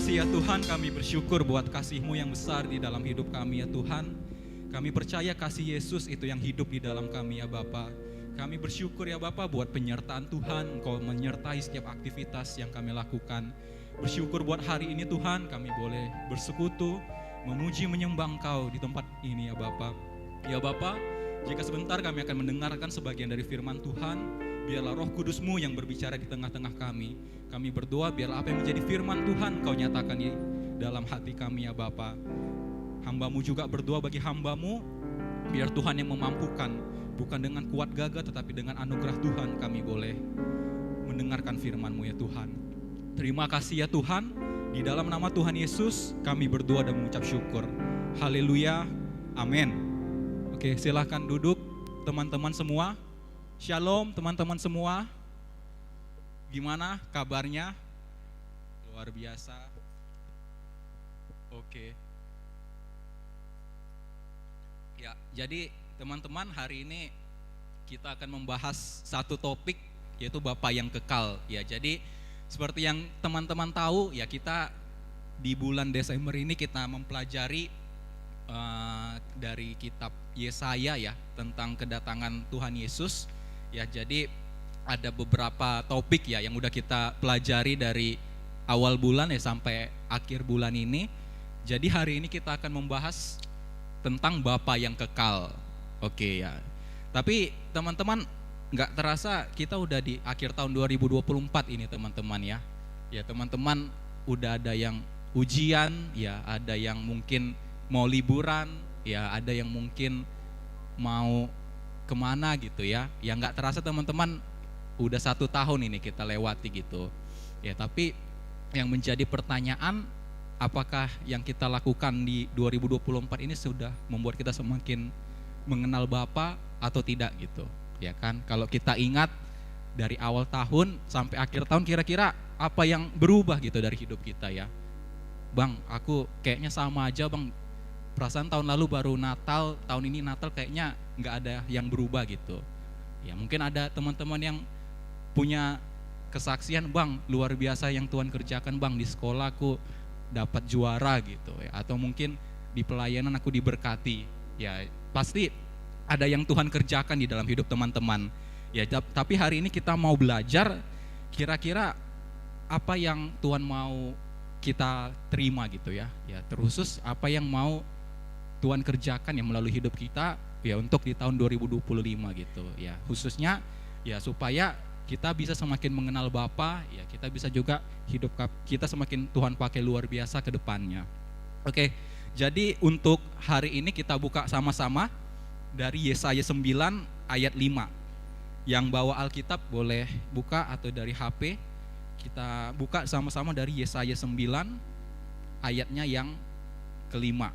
kasih ya Tuhan, kami bersyukur buat kasih-Mu yang besar di dalam hidup kami ya Tuhan. Kami percaya kasih Yesus itu yang hidup di dalam kami ya Bapa. Kami bersyukur ya Bapa buat penyertaan Tuhan, Engkau menyertai setiap aktivitas yang kami lakukan. Bersyukur buat hari ini Tuhan, kami boleh bersekutu, memuji menyembah Engkau di tempat ini ya Bapa. Ya Bapa, jika sebentar kami akan mendengarkan sebagian dari firman Tuhan, biarlah Roh Kudus-Mu yang berbicara di tengah-tengah kami. Kami berdoa biarlah apa yang menjadi firman Tuhan Kau nyatakan di dalam hati kami ya Bapa. Hamba-Mu juga berdoa bagi hamba-Mu, biar Tuhan yang memampukan, bukan dengan kuat gagah tetapi dengan anugerah Tuhan kami boleh mendengarkan firman-Mu ya Tuhan. Terima kasih ya Tuhan, di dalam nama Tuhan Yesus kami berdoa dan mengucap syukur. Haleluya, amin. Oke, silakan duduk teman-teman semua. Shalom teman-teman semua. Gimana kabarnya? Luar biasa. Oke. Ya, jadi teman-teman hari ini kita akan membahas satu topik, yaitu Bapa yang kekal. Ya, jadi seperti yang teman-teman tahu ya, kita di bulan Desember ini kita mempelajari dari kitab Yesaya ya, tentang kedatangan Tuhan Yesus. Ya, jadi ada beberapa topik ya yang udah kita pelajari dari awal bulan ya sampai akhir bulan ini. Jadi hari ini kita akan membahas tentang Bapa yang kekal. Oke ya. Tapi teman-teman, nggak terasa kita udah di akhir tahun 2024 ini teman-teman ya. Ya teman-teman udah ada yang ujian, ya ada yang mungkin mau liburan, ya ada yang mungkin mau kemana gitu ya. Ya nggak terasa teman-teman udah 1 tahun ini kita lewati gitu. Ya tapi yang menjadi pertanyaan, apakah yang kita lakukan di 2024 ini sudah membuat kita semakin mengenal Bapa atau tidak gitu. Ya kan, kalau kita ingat dari awal tahun sampai akhir tahun kira-kira apa yang berubah gitu dari hidup kita ya. Bang, aku kayaknya sama aja bang, perasaan tahun lalu baru Natal, tahun ini Natal kayaknya nggak ada yang berubah gitu. Ya mungkin ada teman-teman yang punya kesaksian, bang luar biasa yang Tuhan kerjakan bang, di sekolah aku dapat juara gitu ya, atau mungkin di pelayanan aku diberkati. Ya pasti ada yang Tuhan kerjakan di dalam hidup teman-teman. Ya tapi hari ini kita mau belajar kira-kira apa yang Tuhan mau kita terima gitu ya. Ya terkhusus apa yang mau Tuhan kerjakan yang melalui hidup kita ya untuk di tahun 2025 gitu ya. Khususnya ya supaya kita bisa semakin mengenal Bapa, ya kita bisa juga hidup kita semakin Tuhan pakai luar biasa ke depannya. Oke, jadi untuk hari ini kita buka sama-sama dari Yesaya 9 ayat 5. Yang bawa Alkitab boleh buka atau dari HP. Kita buka sama-sama dari Yesaya 9 ayatnya yang kelima.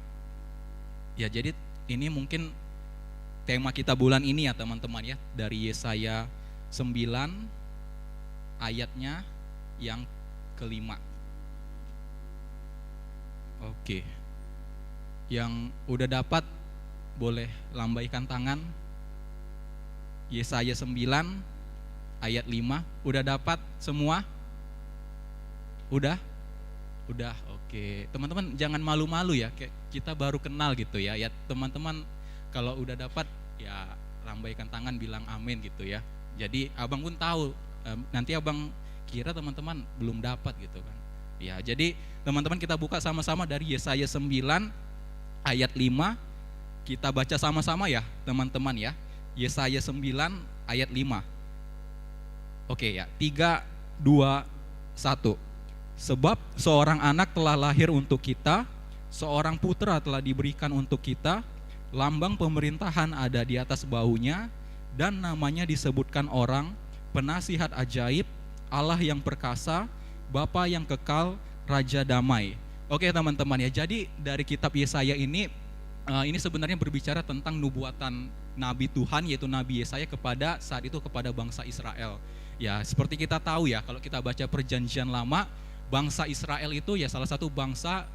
Ya jadi ini mungkin tema kita bulan ini ya teman-teman ya, dari Yesaya 9 ayatnya yang kelima. Oke. Yang udah dapat boleh lambaikan tangan. Yesaya 9 ayat 5. Udah dapat semua? Udah? Udah, oke. Teman-teman jangan malu-malu ya, kita baru kenal gitu ya. Ya teman-teman kalau udah dapat ya lambaikan tangan, bilang amin gitu ya. Jadi abang pun tahu, nanti abang kira teman-teman belum dapat gitu kan. Ya, jadi teman-teman kita buka sama-sama dari Yesaya 9 ayat 5. Kita baca sama-sama ya teman-teman ya. Yesaya 9 ayat 5. Oke ya, 3, 2, 1. Sebab seorang anak telah lahir untuk kita, seorang putra telah diberikan untuk kita, lambang pemerintahan ada di atas bahunya, dan namanya disebutkan orang, penasihat ajaib, Allah yang perkasa, Bapa yang kekal, Raja damai. Oke teman-teman ya, jadi dari kitab Yesaya ini sebenarnya berbicara tentang nubuatan Nabi Tuhan, yaitu Nabi Yesaya kepada saat itu kepada bangsa Israel. Ya seperti kita tahu ya, kalau kita baca perjanjian lama, bangsa Israel itu ya salah satu bangsa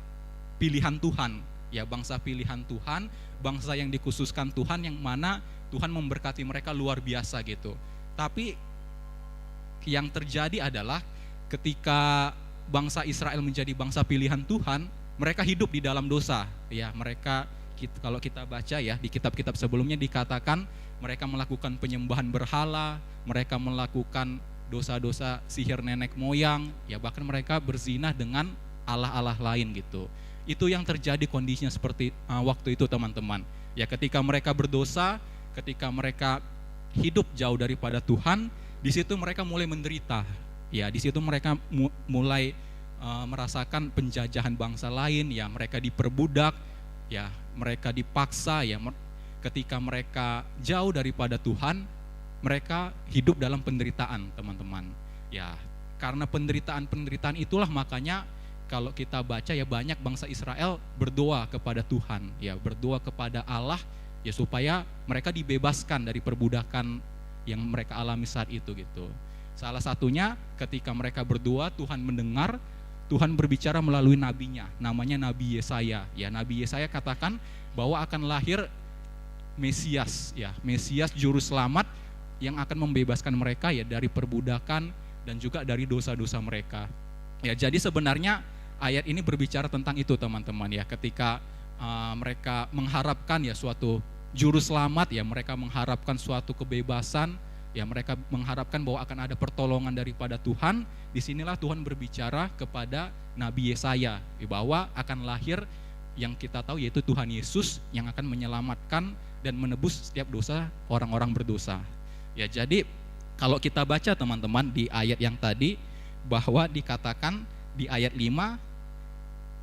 pilihan Tuhan. Ya bangsa pilihan Tuhan, bangsa yang dikhususkan Tuhan, yang mana Tuhan memberkati mereka luar biasa gitu. Tapi yang terjadi adalah ketika bangsa Israel menjadi bangsa pilihan Tuhan, mereka hidup di dalam dosa. Ya, mereka kalau kita baca ya di kitab-kitab sebelumnya dikatakan mereka melakukan penyembahan berhala, mereka melakukan dosa-dosa sihir nenek moyang, ya bahkan mereka berzina dengan allah-allah lain gitu. Itu yang terjadi kondisinya seperti waktu itu teman-teman. Ya ketika mereka berdosa, ketika mereka hidup jauh daripada Tuhan, di situ mereka mulai menderita. Ya di situ mereka mulai merasakan penjajahan bangsa lain, ya mereka diperbudak, ya mereka dipaksa, ya ketika mereka jauh daripada Tuhan, mereka hidup dalam penderitaan teman-teman. Ya karena penderitaan itulah makanya kalau kita baca ya banyak bangsa Israel berdoa kepada Tuhan, ya berdoa kepada Allah ya supaya mereka dibebaskan dari perbudakan yang mereka alami saat itu gitu. Salah satunya ketika mereka berdoa Tuhan mendengar, Tuhan berbicara melalui nabinya, namanya Nabi Yesaya. Ya Nabi Yesaya katakan bahwa akan lahir Mesias, ya Mesias juru selamat yang akan membebaskan mereka ya dari perbudakan dan juga dari dosa-dosa mereka. Ya jadi sebenarnya ayat ini berbicara tentang itu teman-teman ya, ketika mereka mengharapkan ya suatu juru selamat, ya mereka mengharapkan suatu kebebasan, ya mereka mengharapkan bahwa akan ada pertolongan daripada Tuhan. Disinilah Tuhan berbicara kepada Nabi Yesaya bahwa akan lahir yang kita tahu yaitu Tuhan Yesus yang akan menyelamatkan dan menebus setiap dosa orang-orang berdosa. Ya jadi kalau kita baca teman-teman di ayat yang tadi bahwa dikatakan di ayat 5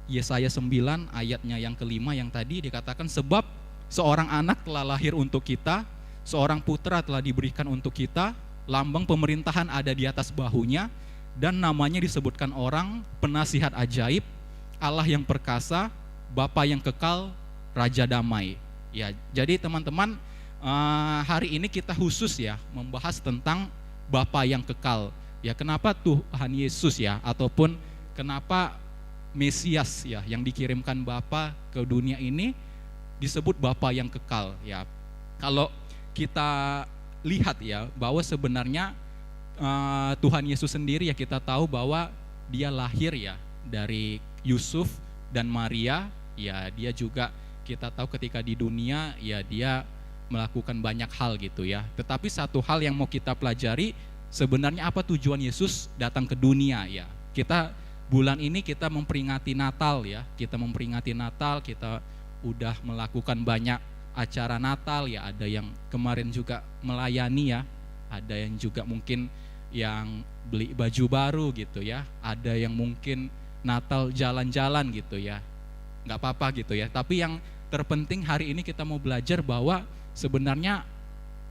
Yesaya 9 ayatnya yang kelima yang tadi dikatakan, sebab seorang anak telah lahir untuk kita, seorang putra telah diberikan untuk kita, lambang pemerintahan ada di atas bahunya, dan namanya disebutkan orang penasihat ajaib, Allah yang perkasa, Bapa yang kekal, Raja damai. Ya, jadi teman-teman hari ini kita khusus ya membahas tentang Bapa yang kekal. Ya, kenapa Tuhan Yesus ya ataupun kenapa Mesias ya yang dikirimkan Bapa ke dunia ini disebut Bapa yang kekal ya. Kalau kita lihat ya bahwa sebenarnya Tuhan Yesus sendiri ya kita tahu bahwa dia lahir ya dari Yusuf dan Maria, ya dia juga kita tahu ketika di dunia ya dia melakukan banyak hal gitu ya. Tetapi satu hal yang mau kita pelajari, sebenarnya apa tujuan Yesus datang ke dunia ya. Kita bulan ini kita memperingati Natal ya, kita memperingati Natal, kita udah melakukan banyak acara Natal ya, ada yang kemarin juga melayani ya, ada yang juga mungkin yang beli baju baru gitu ya, ada yang mungkin Natal jalan-jalan gitu ya, nggak apa-apa gitu ya. Tapi yang terpenting hari ini kita mau belajar bahwa sebenarnya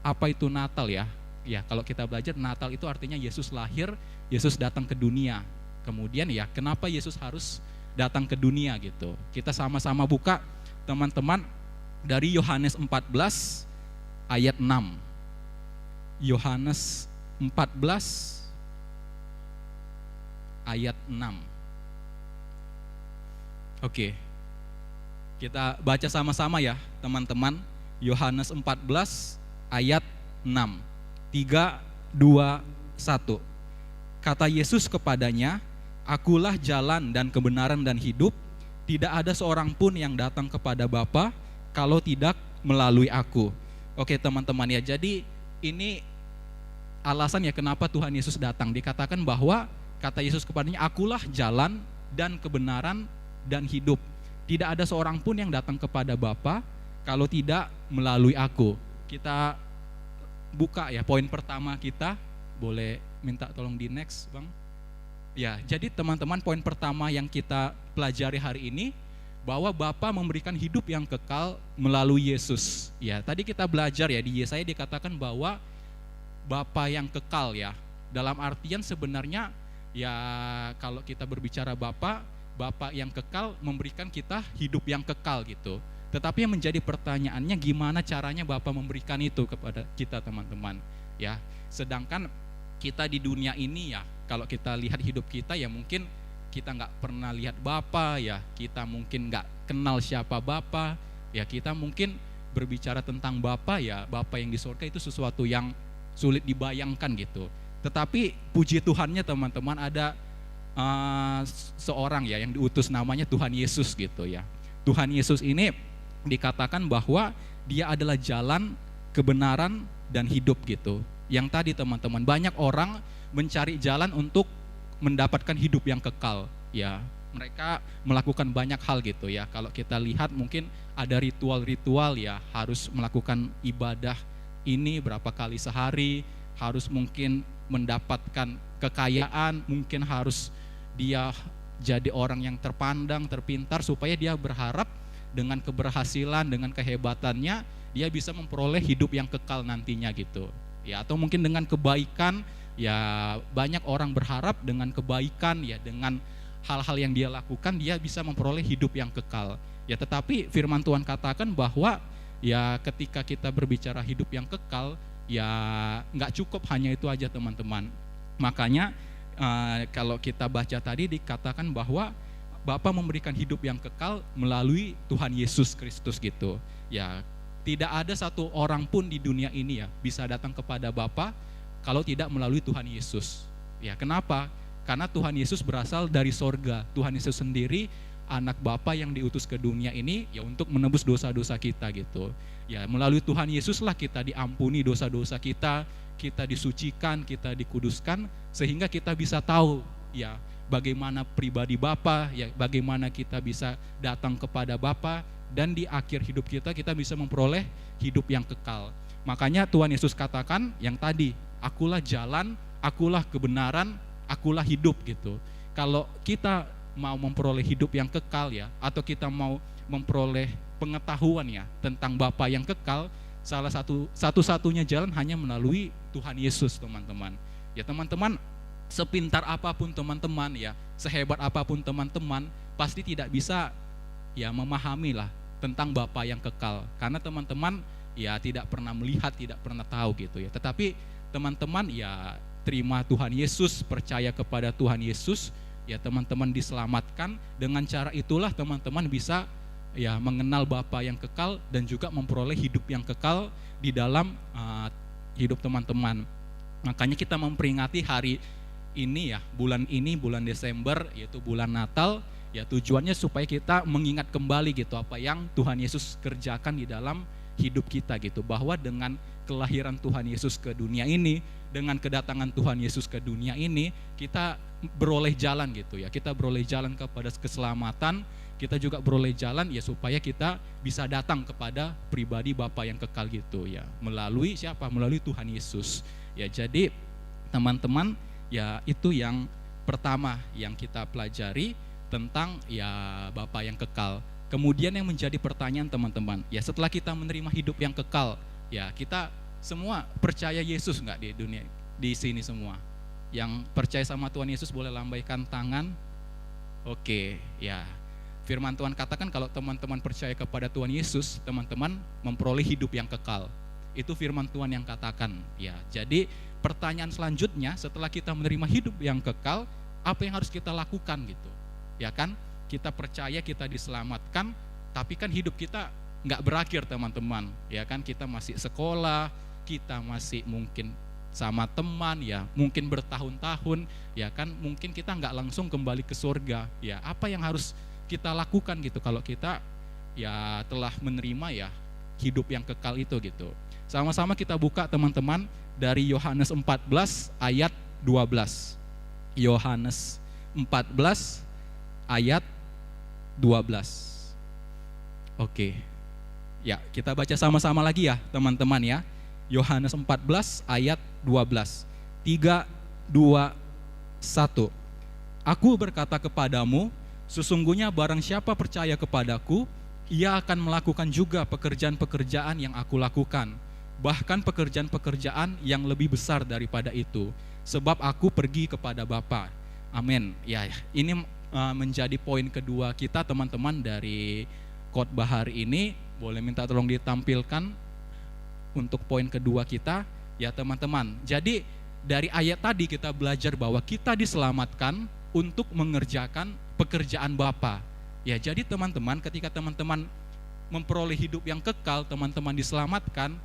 apa itu Natal ya. Ya kalau kita belajar Natal itu artinya Yesus lahir, Yesus datang ke dunia. Kemudian ya kenapa Yesus harus datang ke dunia gitu. Kita sama-sama buka teman-teman dari Yohanes 14 ayat 6. Yohanes 14 ayat 6. Oke. Kita baca sama-sama ya teman-teman. Yohanes 14 ayat 6. 3, 2, 1. Kata Yesus kepadanya, Akulah jalan dan kebenaran dan hidup. Tidak ada seorang pun yang datang kepada Bapa kalau tidak melalui aku. Oke teman-teman ya, jadi ini alasan ya kenapa Tuhan Yesus datang. Dikatakan bahwa kata Yesus kepadanya, Akulah jalan dan kebenaran dan hidup. Tidak ada seorang pun yang datang kepada Bapa kalau tidak melalui aku. Kita buka ya poin pertama kita, boleh minta tolong di next Bang. Ya, jadi teman-teman poin pertama yang kita pelajari hari ini bahwa Bapa memberikan hidup yang kekal melalui Yesus. Ya, tadi kita belajar ya di Yesaya dikatakan bahwa Bapa yang kekal ya. Dalam artian sebenarnya ya kalau kita berbicara Bapa yang kekal memberikan kita hidup yang kekal gitu. Tetapi yang menjadi pertanyaannya gimana caranya Bapa memberikan itu kepada kita teman-teman. Ya, sedangkan kita di dunia ini ya kalau kita lihat hidup kita ya mungkin kita nggak pernah lihat Bapa ya, kita mungkin nggak kenal siapa Bapa ya, kita mungkin berbicara tentang Bapa ya, Bapa yang di surga itu sesuatu yang sulit dibayangkan gitu. Tetapi puji Tuhannya teman-teman ada seorang ya yang diutus namanya Tuhan Yesus gitu ya. Tuhan Yesus ini dikatakan bahwa dia adalah jalan, kebenaran, dan hidup gitu. Yang tadi teman-teman, banyak orang mencari jalan untuk mendapatkan hidup yang kekal ya. Mereka melakukan banyak hal gitu ya. Kalau kita lihat mungkin ada ritual-ritual ya, harus melakukan ibadah ini berapa kali sehari, harus mungkin mendapatkan kekayaan, mungkin harus dia jadi orang yang terpandang, terpintar, supaya dia berharap dengan keberhasilan, dengan kehebatannya dia bisa memperoleh hidup yang kekal nantinya gitu ya. Atau mungkin dengan kebaikan ya, banyak orang berharap dengan kebaikan ya, dengan hal-hal yang dia lakukan dia bisa memperoleh hidup yang kekal ya. Tetapi firman Tuhan katakan bahwa ya ketika kita berbicara hidup yang kekal ya nggak cukup hanya itu aja teman-teman. Makanya kalau kita baca tadi dikatakan bahwa Bapa memberikan hidup yang kekal melalui Tuhan Yesus Kristus gitu ya. Tidak ada satu orang pun di dunia ini ya bisa datang kepada Bapa kalau tidak melalui Tuhan Yesus ya. Kenapa? Karena Tuhan Yesus berasal dari sorga. Tuhan Yesus sendiri anak Bapa yang diutus ke dunia ini ya untuk menebus dosa-dosa kita gitu ya. Melalui Tuhan Yesuslah kita diampuni dosa-dosa kita, kita disucikan, kita dikuduskan, sehingga kita bisa tahu ya bagaimana pribadi Bapa ya, bagaimana kita bisa datang kepada Bapa, dan di akhir hidup kita bisa memperoleh hidup yang kekal. Makanya Tuhan Yesus katakan yang tadi, akulah jalan, akulah kebenaran, akulah hidup gitu. Kalau kita mau memperoleh hidup yang kekal ya, atau kita mau memperoleh pengetahuan ya tentang Bapa yang kekal, salah satu-satunya jalan hanya melalui Tuhan Yesus teman-teman. Ya teman-teman, sepintar apapun teman-teman ya, sehebat apapun teman-teman, pasti tidak bisa ya memahami lah tentang Bapa yang kekal, karena teman-teman ya tidak pernah melihat, tidak pernah tahu gitu ya. Tetapi teman-teman ya terima Tuhan Yesus, percaya kepada Tuhan Yesus, ya teman-teman diselamatkan. Dengan cara itulah teman-teman bisa ya mengenal Bapa yang kekal dan juga memperoleh hidup yang kekal di dalam hidup teman-teman. Makanya kita memperingati hari ini ya, bulan Desember, yaitu bulan Natal ya, tujuannya supaya kita mengingat kembali gitu apa yang Tuhan Yesus kerjakan di dalam hidup kita gitu, bahwa dengan kelahiran Tuhan Yesus ke dunia ini, dengan kedatangan Tuhan Yesus ke dunia ini, kita beroleh jalan gitu ya, kita beroleh jalan kepada keselamatan, kita juga beroleh jalan ya supaya kita bisa datang kepada pribadi Bapa yang kekal gitu ya, melalui siapa? Melalui Tuhan Yesus ya. Jadi teman-teman ya, itu yang pertama yang kita pelajari tentang ya Bapa yang kekal. Kemudian yang menjadi pertanyaan teman-teman, ya setelah kita menerima hidup yang kekal, ya kita semua percaya Yesus nggak di dunia, di sini semua? Yang percaya sama Tuhan Yesus boleh lambaikan tangan. Oke, ya. Firman Tuhan katakan kalau teman-teman percaya kepada Tuhan Yesus, teman-teman memperoleh hidup yang kekal. Itu firman Tuhan yang katakan, ya. Jadi pertanyaan selanjutnya setelah kita menerima hidup yang kekal, apa yang harus kita lakukan gitu? Ya kan? Kita percaya kita diselamatkan, tapi kan hidup kita nggak berakhir teman-teman, ya kan? Kita masih sekolah, kita masih mungkin sama teman, ya mungkin bertahun-tahun, ya kan? Mungkin kita nggak langsung kembali ke surga, ya. Apa yang harus kita lakukan gitu kalau kita ya telah menerima ya hidup yang kekal itu gitu? Sama-sama kita buka teman-teman dari Yohanes 14 ayat 12. Yohanes 14 ayat 12. Oke. Ya, kita baca sama-sama lagi ya, teman-teman ya. Yohanes 14 ayat 12. 3 2 1. Aku berkata kepadamu, sesungguhnya barang siapa percaya kepadaku, ia akan melakukan juga pekerjaan-pekerjaan yang aku lakukan, bahkan pekerjaan-pekerjaan yang lebih besar daripada itu, sebab aku pergi kepada Bapa. Amin. Ya, ini menjadi poin kedua kita teman-teman dari khotbah hari ini. Boleh minta tolong ditampilkan untuk poin kedua kita ya teman-teman. Jadi dari ayat tadi kita belajar bahwa kita diselamatkan untuk mengerjakan pekerjaan Bapa. Ya, jadi teman-teman ketika teman-teman memperoleh hidup yang kekal, teman-teman diselamatkan,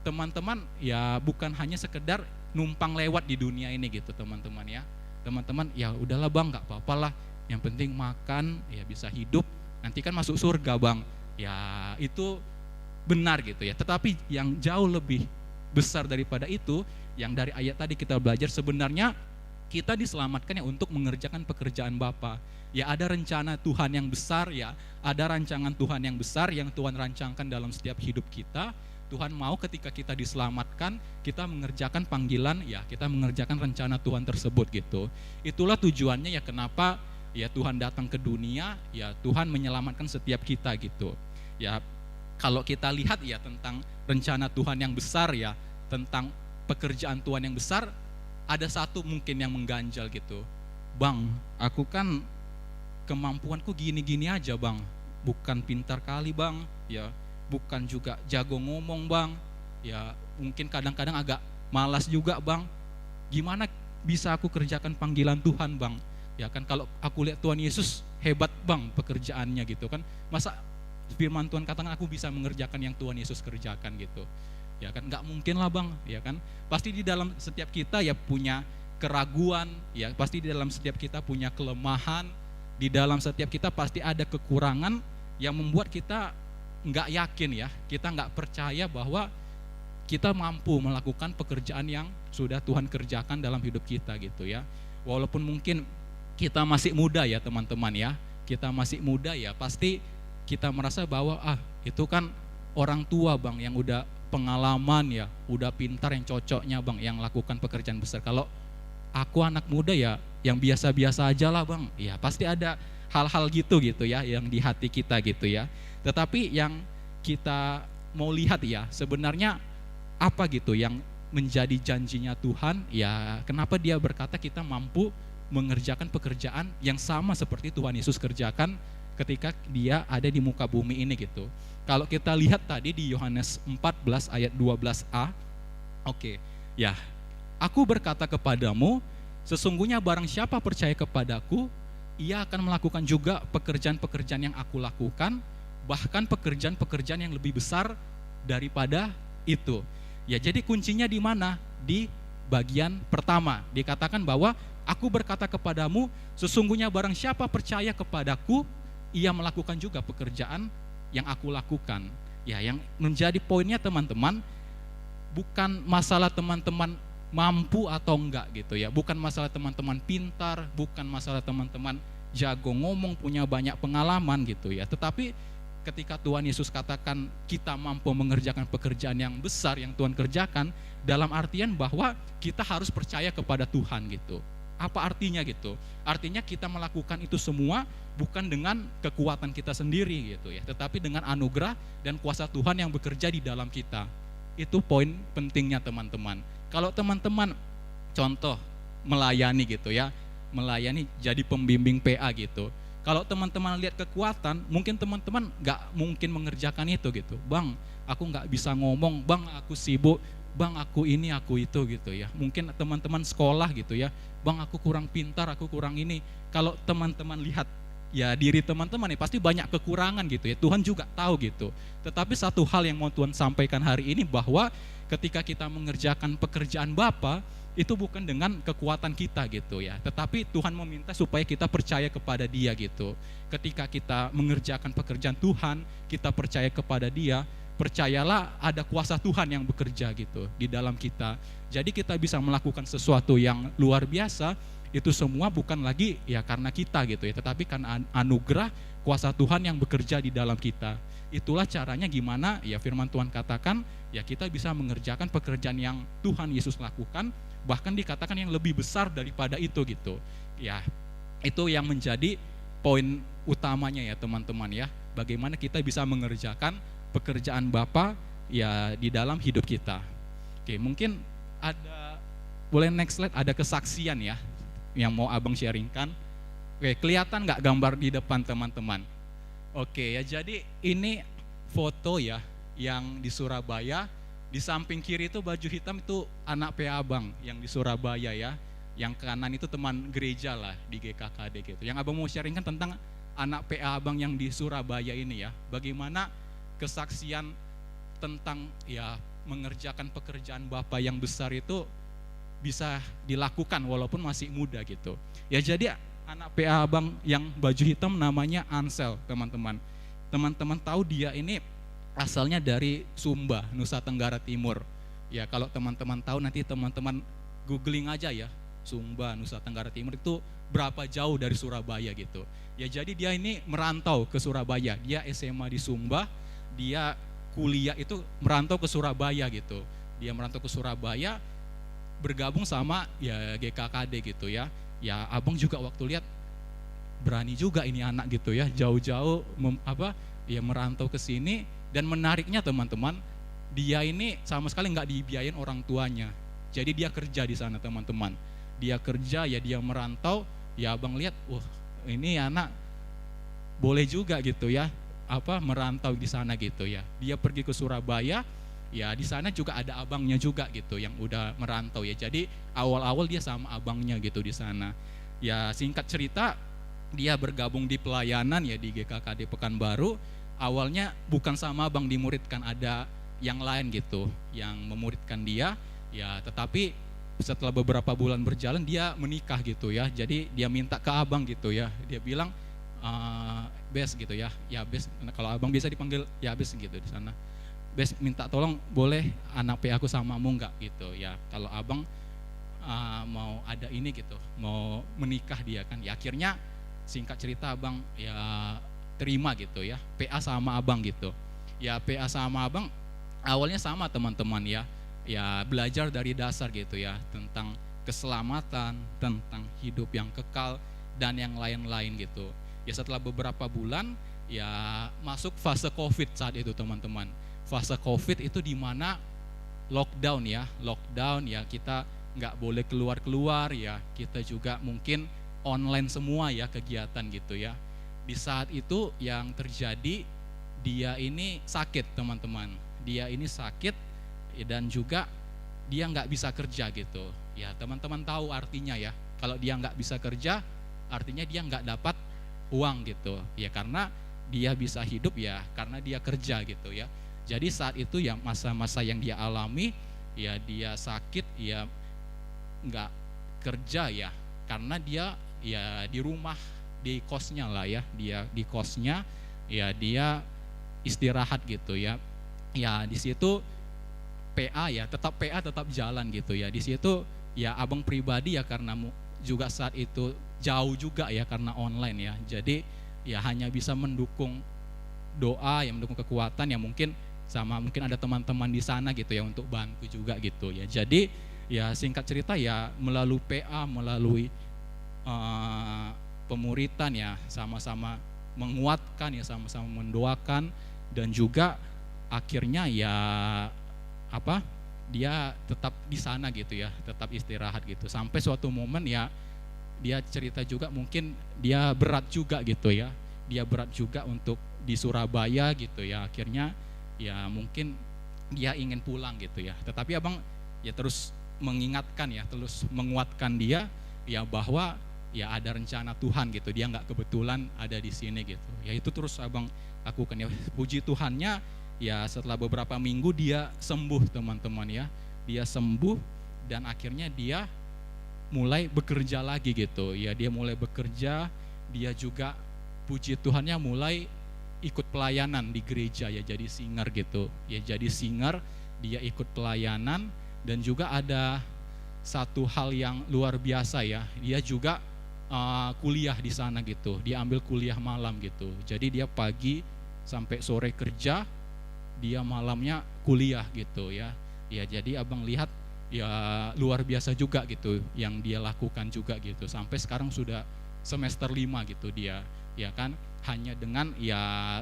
teman-teman ya bukan hanya sekedar numpang lewat di dunia ini gitu teman-teman ya. teman-teman ya udahlah bang, nggak apa-apa lah, yang penting makan ya bisa hidup, nanti kan masuk surga bang. Ya itu benar gitu ya, tetapi yang jauh lebih besar daripada itu, yang dari ayat tadi kita belajar, sebenarnya kita diselamatkan ya untuk mengerjakan pekerjaan Bapa. Ya ada rencana Tuhan yang besar ya, ada rancangan Tuhan yang besar yang Tuhan rancangkan dalam setiap hidup kita. Tuhan mau ketika kita diselamatkan, kita mengerjakan panggilan ya, kita mengerjakan rencana Tuhan tersebut gitu. Itulah tujuannya ya, kenapa ya Tuhan datang ke dunia, ya Tuhan menyelamatkan setiap kita gitu. Ya kalau kita lihat ya tentang rencana Tuhan yang besar ya, tentang pekerjaan Tuhan yang besar, ada satu mungkin yang mengganjal gitu. Bang, aku kan kemampuanku gini-gini aja bang, bukan pintar kali bang, ya bukan juga jago ngomong bang, ya mungkin kadang-kadang agak malas juga bang, gimana bisa aku kerjakan panggilan Tuhan bang? Ya kan kalau aku lihat Tuhan Yesus hebat bang pekerjaannya gitu kan, masa firman Tuhan katakan aku bisa mengerjakan yang Tuhan Yesus kerjakan gitu, ya kan nggak mungkin lah bang, ya kan pasti di dalam setiap kita ya punya keraguan, ya pasti di dalam setiap kita punya kelemahan, di dalam setiap kita pasti ada kekurangan yang membuat kita nggak yakin ya, kita nggak percaya bahwa kita mampu melakukan pekerjaan yang sudah Tuhan kerjakan dalam hidup kita gitu ya. Walaupun mungkin kita masih muda ya teman-teman ya, kita masih muda ya, pasti kita merasa bahwa itu kan orang tua bang yang udah pengalaman ya, udah pintar, yang cocoknya bang yang lakukan pekerjaan besar. Kalau aku anak muda ya yang biasa-biasa aja lah bang, ya pasti ada hal-hal gitu ya yang di hati kita gitu ya. Tetapi yang kita mau lihat ya, sebenarnya apa gitu yang menjadi janjinya Tuhan ya, kenapa dia berkata kita mampu mengerjakan pekerjaan yang sama seperti Tuhan Yesus kerjakan ketika dia ada di muka bumi ini gitu. Kalau kita lihat tadi di Yohanes 14 ayat 12a, oke, ya aku berkata kepadamu, sesungguhnya barang siapa percaya kepadaku, ia akan melakukan juga pekerjaan-pekerjaan yang aku lakukan, bahkan pekerjaan-pekerjaan yang lebih besar daripada itu. Ya, jadi kuncinya di mana? Di bagian pertama. Dikatakan bahwa aku berkata kepadamu, sesungguhnya barang siapa percaya kepadaku, ia melakukan juga pekerjaan yang aku lakukan. Ya, yang menjadi poinnya teman-teman, bukan masalah teman-teman mampu atau enggak gitu ya, bukan masalah teman-teman pintar, bukan masalah teman-teman jago ngomong, punya banyak pengalaman gitu ya, tetapi ketika Tuhan Yesus katakan kita mampu mengerjakan pekerjaan yang besar yang Tuhan kerjakan, dalam artian bahwa kita harus percaya kepada Tuhan gitu. Apa artinya gitu? Artinya kita melakukan itu semua bukan dengan kekuatan kita sendiri gitu ya, tetapi dengan anugerah dan kuasa Tuhan yang bekerja di dalam kita. Itu poin pentingnya teman-teman. Kalau teman-teman contoh melayani gitu ya, melayani jadi pembimbing PA gitu, kalau teman-teman lihat kekuatan, mungkin teman-teman gak mungkin mengerjakan itu gitu. Bang, aku gak bisa ngomong, bang aku sibuk, bang aku ini, aku itu gitu ya. Mungkin teman-teman sekolah gitu ya, bang aku kurang pintar, aku kurang ini. Kalau teman-teman lihat ya diri teman-teman ya pasti banyak kekurangan gitu ya, Tuhan juga tahu gitu. Tetapi satu hal yang mau Tuhan sampaikan hari ini, bahwa ketika kita mengerjakan pekerjaan Bapa, itu bukan dengan kekuatan kita gitu ya, tetapi Tuhan meminta supaya kita percaya kepada Dia gitu. Ketika kita mengerjakan pekerjaan Tuhan, kita percaya kepada Dia, percayalah ada kuasa Tuhan yang bekerja gitu di dalam kita. Jadi kita bisa melakukan sesuatu yang luar biasa, itu semua bukan lagi ya karena kita gitu ya, tetapi karena anugerah kuasa Tuhan yang bekerja di dalam kita. Itulah caranya gimana ya firman Tuhan katakan ya kita bisa mengerjakan pekerjaan yang Tuhan Yesus lakukan, bahkan dikatakan yang lebih besar daripada itu gitu. Ya, itu yang menjadi poin utamanya ya teman-teman ya. Bagaimana kita bisa mengerjakan pekerjaan Bapa ya di dalam hidup kita. Oke, mungkin ada, boleh next slide, ada kesaksian ya yang mau abang sharingkan. Oke, kelihatan nggak gambar di depan teman-teman? Oke ya, jadi ini foto ya yang di Surabaya. Di samping kiri itu baju hitam itu anak PA abang yang di Surabaya ya. Yang kanan itu teman gereja lah di GKKD gitu. Yang abang mau sharingkan tentang anak PA abang yang di Surabaya ini ya. Bagaimana kesaksian tentang ya mengerjakan pekerjaan Bapa yang besar itu bisa dilakukan walaupun masih muda gitu. Ya jadi anak PA abang yang baju hitam namanya Ansel, teman-teman. Teman-teman tahu dia ini asalnya dari Sumba, Nusa Tenggara Timur. Ya kalau teman-teman tahu nanti teman-teman googling aja ya, Sumba, Nusa Tenggara Timur itu berapa jauh dari Surabaya gitu. Ya jadi dia ini merantau ke Surabaya, dia SMA di Sumba, dia kuliah itu merantau ke Surabaya gitu. Dia merantau ke Surabaya, bergabung sama ya GKKD gitu ya. Ya abang juga waktu lihat berani juga ini anak gitu ya, jauh-jauh ya merantau ke sini. Dan menariknya teman-teman, dia ini sama sekali nggak dibiayain orang tuanya. Jadi dia kerja di sana teman-teman. Dia kerja ya, dia merantau. Ya abang lihat, wah ini anak boleh juga gitu ya, merantau di sana gitu ya. Dia pergi ke Surabaya, ya di sana juga ada abangnya juga gitu yang udah merantau ya. Jadi awal-awal dia sama abangnya gitu di sana. Ya singkat cerita, dia bergabung di pelayanan ya di GKKD Pekanbaru. Awalnya bukan sama abang dimuridkan, ada yang lain gitu yang memuridkan dia ya, tetapi setelah beberapa bulan berjalan dia menikah gitu ya. Jadi dia minta ke abang gitu ya, dia bilang Bes gitu ya, ya Bes, kalau abang biasa dipanggil ya Bes gitu di sana. Bes minta tolong boleh anak PA aku samamu enggak gitu ya, kalau abang mau ada ini gitu, mau menikah dia kan. Ya akhirnya singkat cerita abang ya terima gitu ya, PA sama abang gitu. Ya PA sama abang awalnya sama teman-teman ya, ya belajar dari dasar gitu ya, tentang keselamatan, tentang hidup yang kekal dan yang lain-lain gitu. Ya setelah beberapa bulan ya masuk fase COVID saat itu teman-teman. Fase COVID itu di mana lockdown ya, kita nggak boleh keluar-keluar ya, kita juga mungkin online semua ya kegiatan gitu ya. Di saat itu yang terjadi, dia ini sakit teman-teman, dia ini sakit dan juga dia nggak bisa kerja gitu ya. Teman-teman tahu artinya ya, kalau dia nggak bisa kerja artinya dia nggak dapat uang gitu ya, karena dia bisa hidup ya karena dia kerja gitu ya. Jadi saat itu ya masa-masa yang dia alami ya, dia sakit ya, nggak kerja ya, karena dia ya di rumah, di kosnya lah ya, dia di kosnya ya, dia istirahat gitu ya. Ya di situ PA ya, PA tetap jalan gitu ya. Di situ ya abang pribadi ya, karena juga saat itu jauh juga ya karena online ya. Jadi ya hanya bisa mendukung doa, yang mendukung kekuatan ya, mungkin ada teman-teman di sana gitu ya untuk bantu juga gitu ya. Jadi ya singkat cerita ya, melalui PA, melalui pemuritan ya, sama-sama menguatkan ya, sama-sama mendoakan, dan juga akhirnya ya dia tetap di sana gitu ya, tetap istirahat gitu. Sampai suatu momen ya, dia cerita juga mungkin dia berat juga gitu ya, dia berat juga untuk di Surabaya gitu ya. Akhirnya ya mungkin dia ingin pulang gitu ya, tetapi abang ya terus mengingatkan ya, terus menguatkan dia ya, bahwa ya ada rencana Tuhan gitu, dia nggak kebetulan ada di sini gitu ya. Itu terus abang lakukan ya. Puji Tuhannya ya, setelah beberapa minggu dia sembuh teman-teman ya, dia sembuh dan akhirnya dia mulai bekerja lagi gitu ya. Dia mulai bekerja, dia juga puji Tuhannya mulai ikut pelayanan di gereja ya, jadi singer gitu ya. Jadi singer, dia ikut pelayanan, dan juga ada satu hal yang luar biasa ya, dia juga kuliah di sana gitu. Dia ambil kuliah malam gitu. Jadi dia pagi sampai sore kerja, dia malamnya kuliah gitu ya. Ya jadi abang lihat ya luar biasa juga gitu yang dia lakukan juga gitu. Sampai sekarang sudah semester 5 gitu dia, ya kan, hanya dengan ya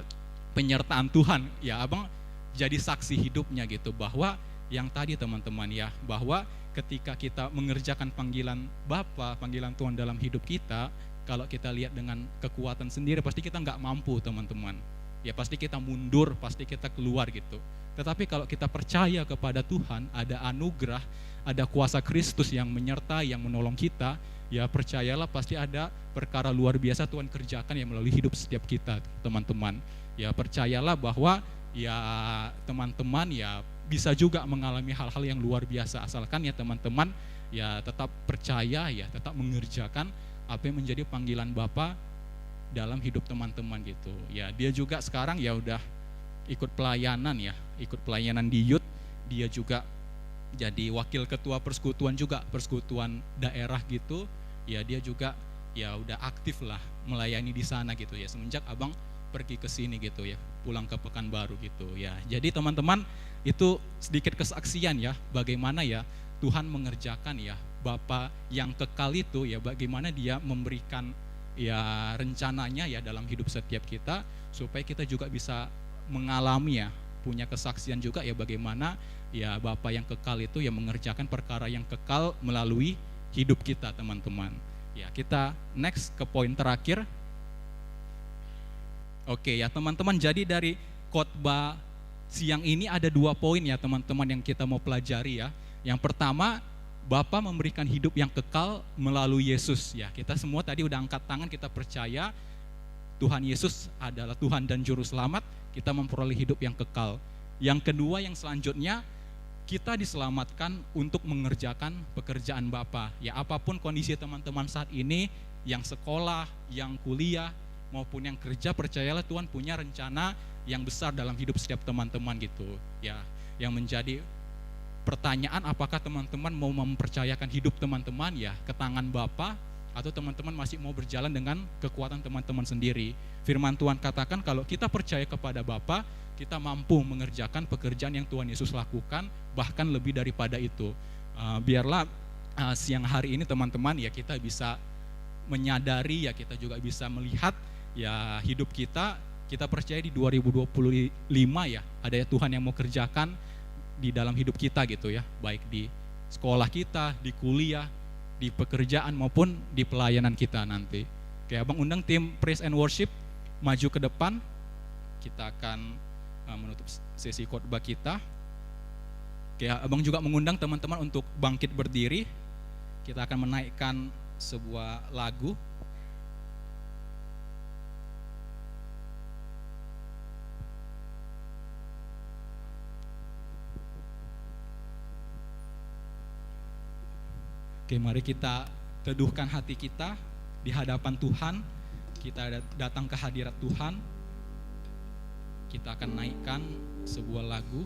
penyertaan Tuhan ya. Abang jadi saksi hidupnya gitu, bahwa yang tadi teman-teman ya, bahwa ketika kita mengerjakan panggilan Bapa, panggilan Tuhan dalam hidup kita, kalau kita lihat dengan kekuatan sendiri pasti kita nggak mampu teman-teman ya, pasti kita mundur, pasti kita keluar gitu. Tetapi kalau kita percaya kepada Tuhan, ada anugerah, ada kuasa Kristus yang menyertai, yang menolong kita ya, percayalah pasti ada perkara luar biasa Tuhan kerjakan yang melalui hidup setiap kita teman-teman ya. Percayalah bahwa ya teman-teman ya bisa juga mengalami hal-hal yang luar biasa, asalkan ya teman-teman ya tetap percaya, ya tetap mengerjakan apa yang menjadi panggilan Bapa dalam hidup teman-teman gitu. Ya dia juga sekarang ya udah ikut pelayanan ya, ikut pelayanan di youth. Dia juga jadi wakil ketua persekutuan juga, persekutuan daerah gitu. Ya dia juga ya udah aktif lah melayani di sana gitu ya, semenjak abang pergi ke sini gitu ya, pulang ke Pekanbaru gitu ya. Jadi teman-teman, itu sedikit kesaksian ya, bagaimana ya Tuhan mengerjakan ya Bapa yang kekal itu ya, bagaimana dia memberikan ya rencananya ya dalam hidup setiap kita, supaya kita juga bisa mengalami ya, punya kesaksian juga ya, bagaimana ya Bapa yang kekal itu yang mengerjakan perkara yang kekal melalui hidup kita teman-teman. Ya kita next ke poin terakhir. Oke ya teman-teman, jadi dari khotbah siang ini ada 2 poin ya teman-teman yang kita mau pelajari ya. Yang pertama, Bapa memberikan hidup yang kekal melalui Yesus ya. Kita semua tadi udah angkat tangan, kita percaya Tuhan Yesus adalah Tuhan dan Juru Selamat, kita memperoleh hidup yang kekal. Yang kedua, yang selanjutnya, kita diselamatkan untuk mengerjakan pekerjaan Bapa. Ya apapun kondisi teman-teman saat ini, yang sekolah, yang kuliah, maupun yang kerja, percayalah Tuhan punya rencana yang besar dalam hidup setiap teman-teman gitu. Ya, yang menjadi pertanyaan, apakah teman-teman mau mempercayakan hidup teman-teman ya ke tangan Bapa, atau teman-teman masih mau berjalan dengan kekuatan teman-teman sendiri. Firman Tuhan katakan kalau kita percaya kepada Bapa, kita mampu mengerjakan pekerjaan yang Tuhan Yesus lakukan, bahkan lebih daripada itu. Biarlah siang hari ini teman-teman ya kita bisa menyadari ya, kita juga bisa melihat ya hidup kita percaya di 2025 ya ada ya Tuhan yang mau kerjakan di dalam hidup kita gitu ya, baik di sekolah kita, di kuliah, di pekerjaan maupun di pelayanan kita nanti. Oke, abang undang tim praise and worship maju ke depan. Kita akan menutup sesi khotbah kita. Oke, abang juga mengundang teman-teman untuk bangkit berdiri. Kita akan menaikkan sebuah lagu. Oke, mari kita teduhkan hati kita di hadapan Tuhan. Kita datang ke hadirat Tuhan. Kita akan naikkan sebuah lagu.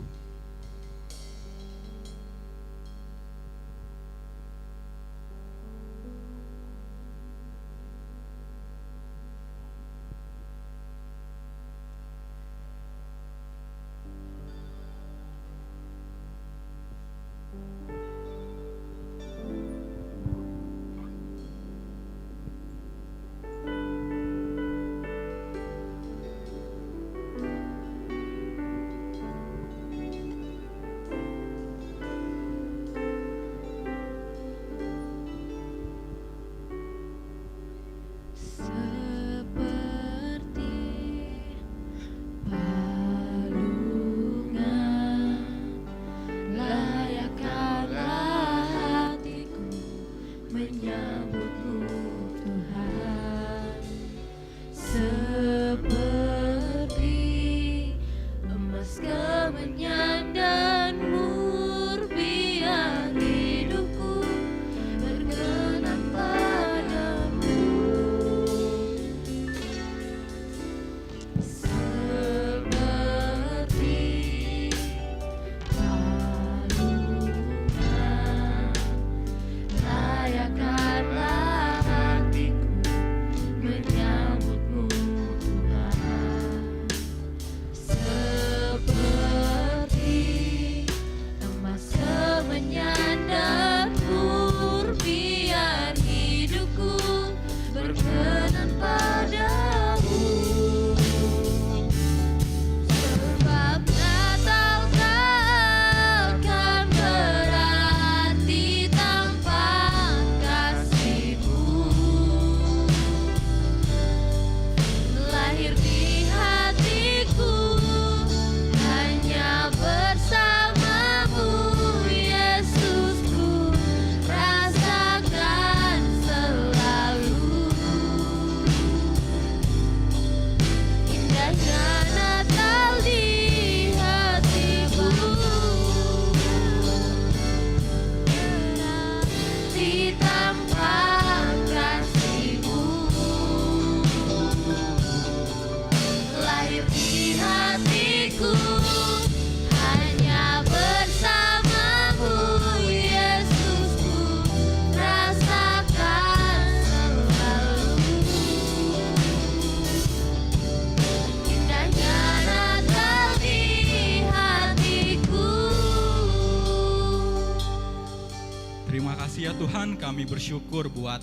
Tuhan, kami bersyukur buat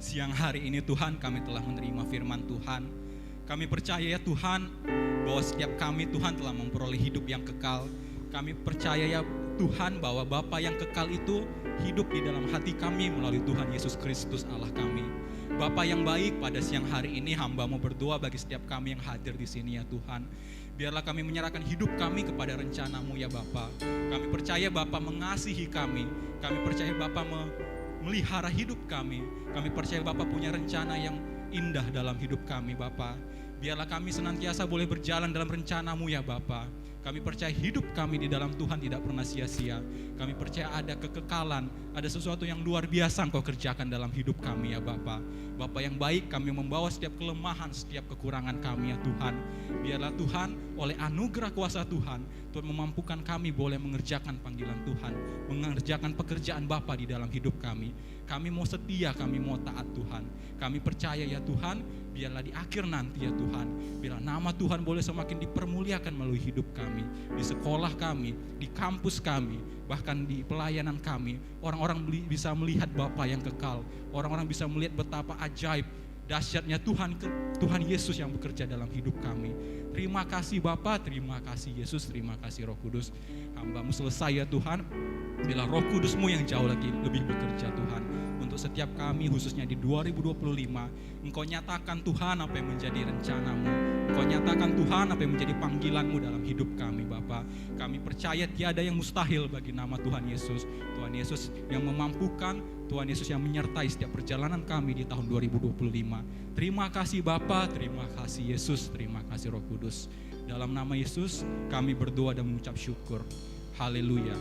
siang hari ini Tuhan, kami telah menerima firman Tuhan. Kami percaya ya Tuhan, bahwa setiap kami Tuhan telah memperoleh hidup yang kekal. Kami percaya ya Tuhan, bahwa Bapa yang kekal itu hidup di dalam hati kami melalui Tuhan Yesus Kristus Allah kami. Bapa yang baik, pada siang hari ini hamba mau berdoa bagi setiap kami yang hadir di sini ya Tuhan. Biarlah kami menyerahkan hidup kami kepada rencana-Mu ya Bapa. Kami percaya Bapa mengasihi kami. Kami percaya Bapa melihara hidup kami. Kami percaya Bapa punya rencana yang indah dalam hidup kami Bapa. Biarlah kami senantiasa boleh berjalan dalam rencana-Mu ya Bapa. Kami percaya hidup kami di dalam Tuhan tidak pernah sia-sia. Kami percaya ada kekekalan, ada sesuatu yang luar biasa Engkau kerjakan dalam hidup kami ya Bapa. Bapa yang baik, kami membawa setiap kelemahan, setiap kekurangan kami ya Tuhan. Biarlah Tuhan, oleh anugerah kuasa Tuhan, Tuhan memampukan kami boleh mengerjakan panggilan Tuhan, mengerjakan pekerjaan Bapa di dalam hidup kami. Kami mau setia, kami mau taat Tuhan. Kami percaya ya Tuhan, biarlah di akhir nanti ya Tuhan, biarlah nama Tuhan boleh semakin dipermuliakan melalui hidup kami, di sekolah kami, di kampus kami, bahkan di pelayanan kami. Orang-orang bisa melihat Bapa yang kekal, orang-orang bisa melihat betapa ajaib, dahsyatnya Tuhan Yesus yang bekerja dalam hidup kami. Terima kasih Bapa, terima kasih Yesus, terima kasih Roh Kudus. Hamba-Mu selesai ya Tuhan, bila Roh Kudus-Mu yang jauh lagi lebih bekerja Tuhan. Untuk setiap kami khususnya di 2025, Engkau nyatakan Tuhan apa yang menjadi rencana-Mu. Engkau nyatakan Tuhan apa yang menjadi panggilan-Mu dalam hidup kami Bapa. Kami percaya tiada yang mustahil bagi nama Tuhan Yesus. Tuhan Yesus yang memampukan, Tuhan Yesus yang menyertai setiap perjalanan kami di tahun 2025. Terima kasih Bapa, terima kasih Yesus, terima kasih Roh Kudus. Dalam nama Yesus kami berdoa dan mengucap syukur. Haleluya.